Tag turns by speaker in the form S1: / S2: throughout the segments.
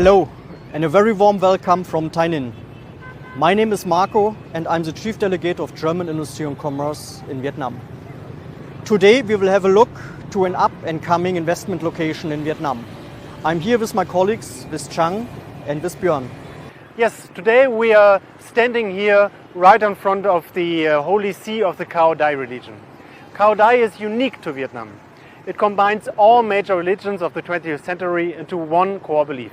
S1: Hello and a very warm welcome from Ninh. My name is Marco and I'm the Chief Delegate of German Industry and Commerce in Vietnam. Today we will have a look to an up-and-coming investment location in Vietnam. I'm here with my colleagues, with Chang and with Björn.
S2: Yes, today we are standing here right in front of the holy see of the Cao Dai religion. Cao Dai is unique to Vietnam. It combines all major religions of the 20th century into one core belief.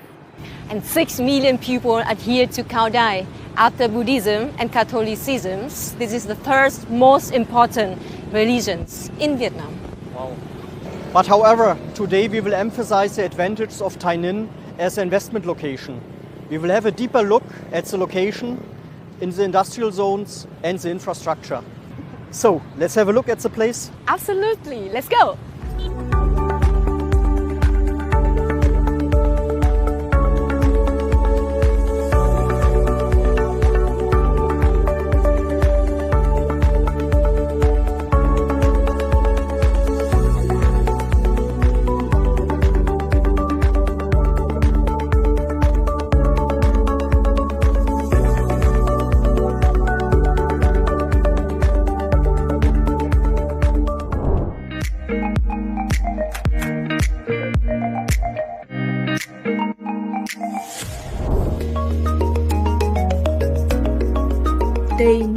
S3: And 6 million people adhere to Cao Dai. After Buddhism and Catholicism, this is the third most important religions in Vietnam.
S1: Wow. But however, today we will emphasize the advantages of Ninh as an investment location. We will have a deeper look at the location in the industrial zones and the infrastructure. So, let's have a look at the place.
S3: Absolutely, let's go!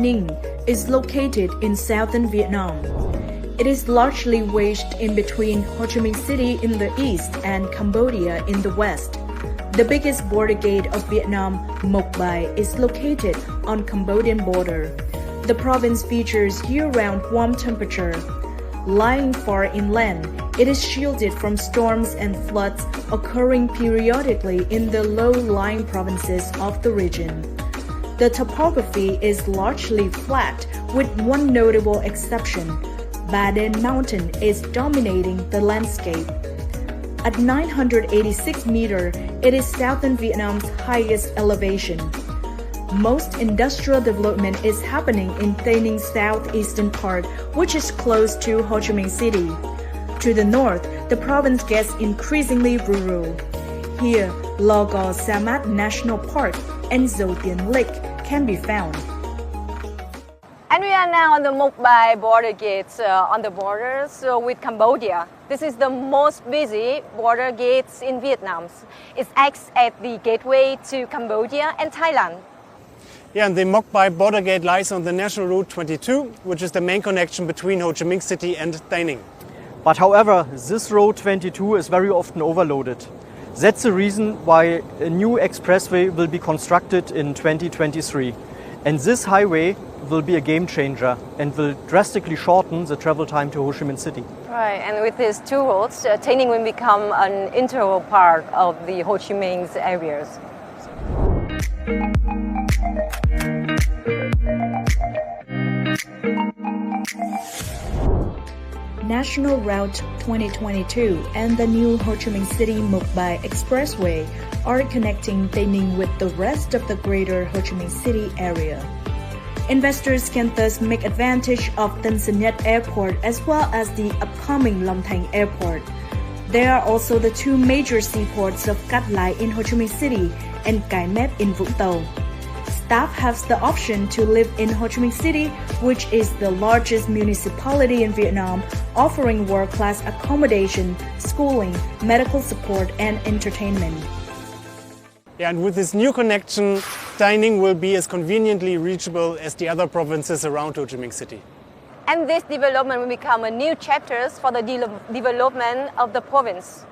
S4: Ninh is located in southern Vietnam. It is largely wedged in between Ho Chi Minh City in the east and Cambodia in the west. The biggest border gate of Vietnam, Moc Bai, is located on Cambodian border. The province features year-round warm temperature. Lying far inland, it is shielded from storms and floods occurring periodically in the low-lying provinces of the region. The topography is largely flat, with one notable exception. Ba Đen Mountain is dominating the landscape. At 986 meters, it is southern Vietnam's highest elevation. Most industrial development is happening in Tây Ning's southeastern part, which is close to Ho Chi Minh City. To the north, the province gets increasingly rural. Here, Lo Go Samat National Park and Dầu Tiền Lake can be found.
S3: And we are now on the Moc Bai border gates on the borders with Cambodia. This is the most busy border gates in Vietnam. It acts as the gateway to Cambodia and Thailand.
S2: Yeah, and the Moc Bai border gate lies on the National Route 22, which is the main connection between Ho Chi Minh City and Ninh.
S1: But however, this road 22 is very often overloaded. That's the reason why a new expressway will be constructed in 2023. And this highway will be a game changer and will drastically shorten the travel time to Ho Chi Minh City.
S3: Right, and with these two roads, Ninh will become an integral part of the Ho Chi Minh's areas.
S4: National Route 2022 and the new Ho Chi Minh City Moc Bai Expressway are connecting Tây Ninh with the rest of the greater Ho Chi Minh City area. Investors can thus make advantage of Tân Sơn Nhất Airport as well as the upcoming Long Thành Airport. There are also the two major seaports of Cát Lái in Ho Chi Minh City and Cái Mép in Vũng Tàu. Staff has the option to live in Ho Chi Minh City, which is the largest municipality in Vietnam, offering world-class accommodation, schooling, medical support, and entertainment.
S2: Yeah, and with this new connection, Ninh will be as conveniently reachable as the other provinces around Ho Chi Minh City.
S3: And this development will become a new chapter for the development of the province.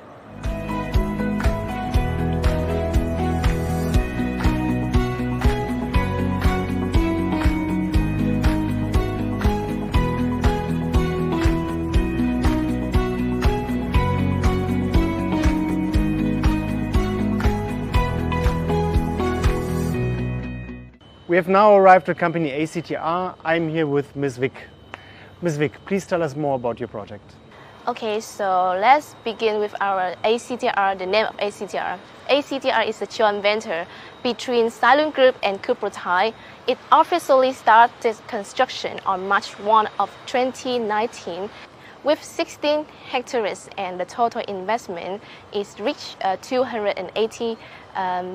S2: We have now arrived at company ACTR. I'm here with Ms. Vic. Ms. Vic, please tell us more about your project.
S5: Okay, so let's begin with our ACTR, the name of ACTR. ACTR is a joint venture between Silent Group and Kuprothai. It officially started construction on March 1 of 2019. with 16 hectares, and the total investment is reached $280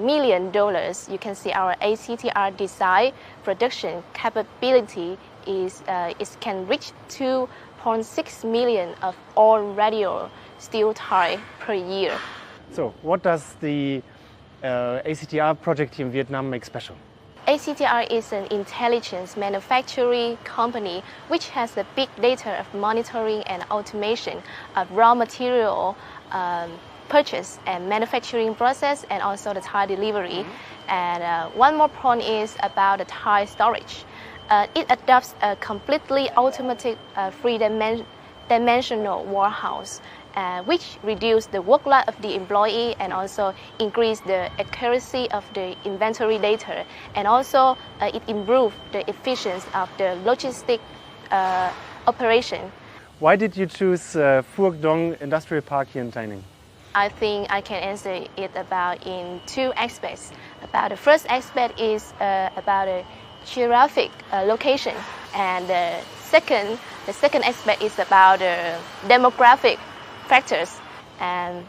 S5: million. You can see our ACTR design production capability is can reach 2.6 million of all radial steel tire per year.
S2: So, what does the ACTR project here in Vietnam make special?
S5: ACTR is an intelligence manufacturing company which has a big data of monitoring and automation of raw material purchase and manufacturing process, and also the tire delivery. And one more point is about the tire storage. It adopts a completely automatic three-dimensional warehouse, which reduces the workload of the employee and also increase the accuracy of the inventory data, and also it improves the efficiency of the logistic operation.
S2: Why did you choose Phuoc Dong Industrial Park here in Tây Ninh?
S5: I think I can answer it about in two aspects. About the first aspect is about a geographic location, and the second aspect is about demographic factors. And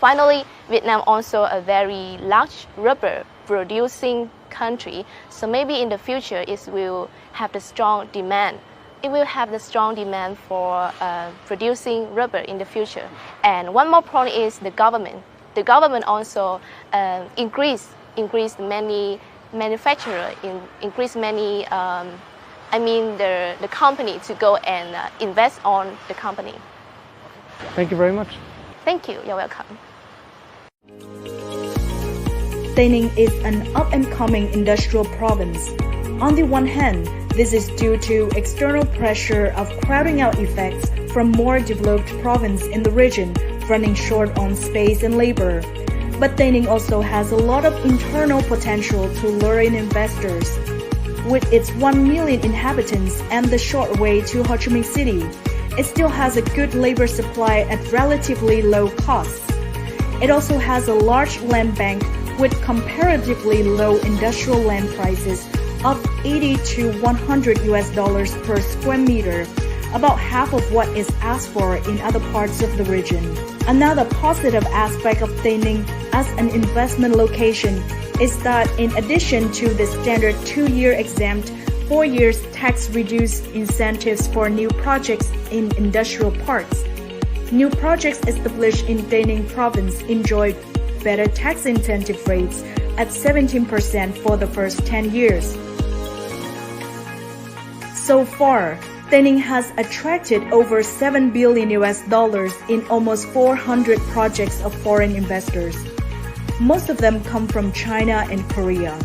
S5: finally, Vietnam also a very large rubber producing country, so maybe in the future it will have the strong demand. It will have the strong demand for producing rubber in the future. And one more point is the government. The government also increase many manufacturer, increase many the company to go and invest on the company.
S2: Thank you very much.
S5: Thank you. You're welcome.
S4: Tây Ninh is an up-and-coming industrial province. On the one hand, this is due to external pressure of crowding out effects from more developed provinces in the region running short on space and labor. But Tây Ninh also has a lot of internal potential to lure in investors. With its 1 million inhabitants and the short way to Ho Chi Minh City, it still has a good labor supply at relatively low costs. It also has a large land bank with comparatively low industrial land prices of $80 to $100 per square meter, about half of what is asked for in other parts of the region. Another positive aspect of Tây Ninh as an investment location is that in addition to the standard 2-year exempt, 4 years tax-reduced incentives for new projects in industrial parks, new projects established in Tây Ninh province enjoy better tax incentive rates at 17% for the first 10 years. So far, Tây Ninh has attracted over $7 billion in almost 400 projects of foreign investors. Most of them come from China and Korea.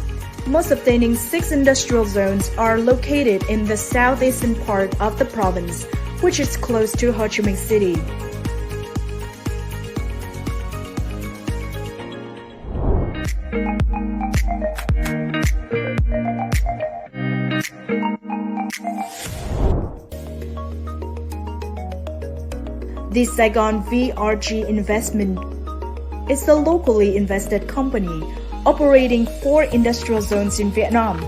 S4: Most of Tây Ning's 6 industrial zones are located in the southeastern part of the province, which is close to Ho Chi Minh City. The Saigon VRG Investment is a locally invested company operating 4 industrial zones in Vietnam.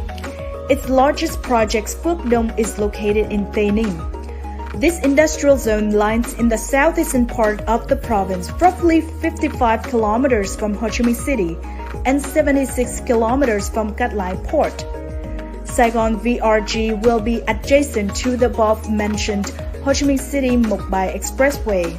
S4: Its largest project, Phuoc Dong, is located in Tây Ninh. This industrial zone lies in the southeastern part of the province, roughly 55 kilometers from Ho Chi Minh City and 76 kilometers from Cát Lai Port. Saigon VRG will be adjacent to the above-mentioned Ho Chi Minh City-Moc Bai Expressway.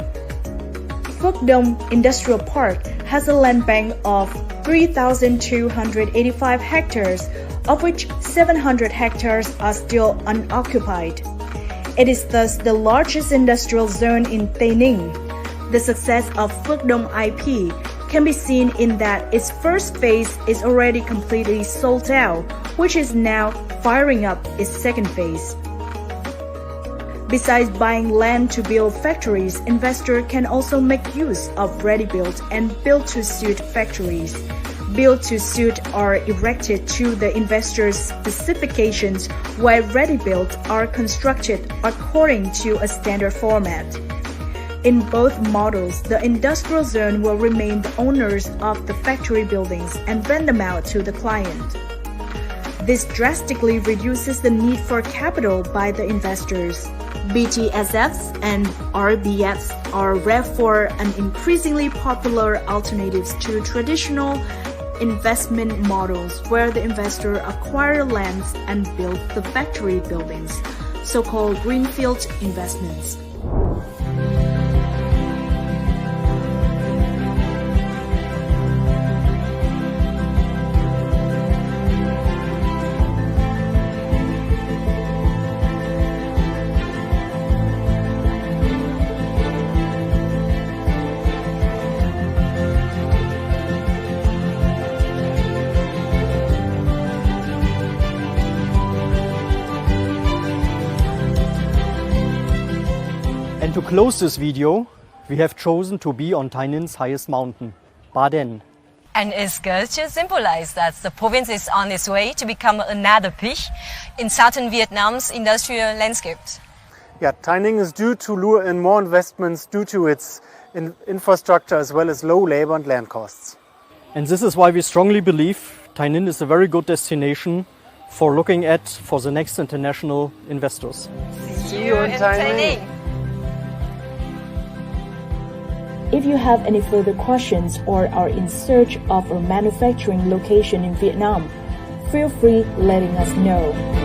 S4: Phuoc Dong Industrial Park has a land bank of 3,285 hectares, of which 700 hectares are still unoccupied. It is thus the largest industrial zone in Tây Ninh. The success of Phuoc Dong IP can be seen in that its first phase is already completely sold out, which is now firing up its second phase. Besides buying land to build factories, investors can also make use of ready-built and built-to-suit factories. Built-to-suit are erected to the investor's specifications, while ready-built are constructed according to a standard format. In both models, the industrial zone will remain the owners of the factory buildings and rent them out to the client. This drastically reduces the need for capital by the investors. BTSFs and RBFs are therefore an increasingly popular alternatives to traditional investment models where the investor acquires lands and builds the factory buildings, so-called greenfield investments.
S1: And to close this video, we have chosen to be on Tainin's highest mountain, Ba Den.
S3: And it's good to symbolize that the province is on its way to become another peak in southern Vietnam's industrial landscape.
S2: Yeah, Taining is due to lure in more investments due to its infrastructure as well as low labor and land costs.
S1: And this is why we strongly believe Tainin is a very good destination for looking at for the next international investors.
S2: See you in Taining.
S4: If you have any further questions or are in search of a manufacturing location in Vietnam, feel free letting us know.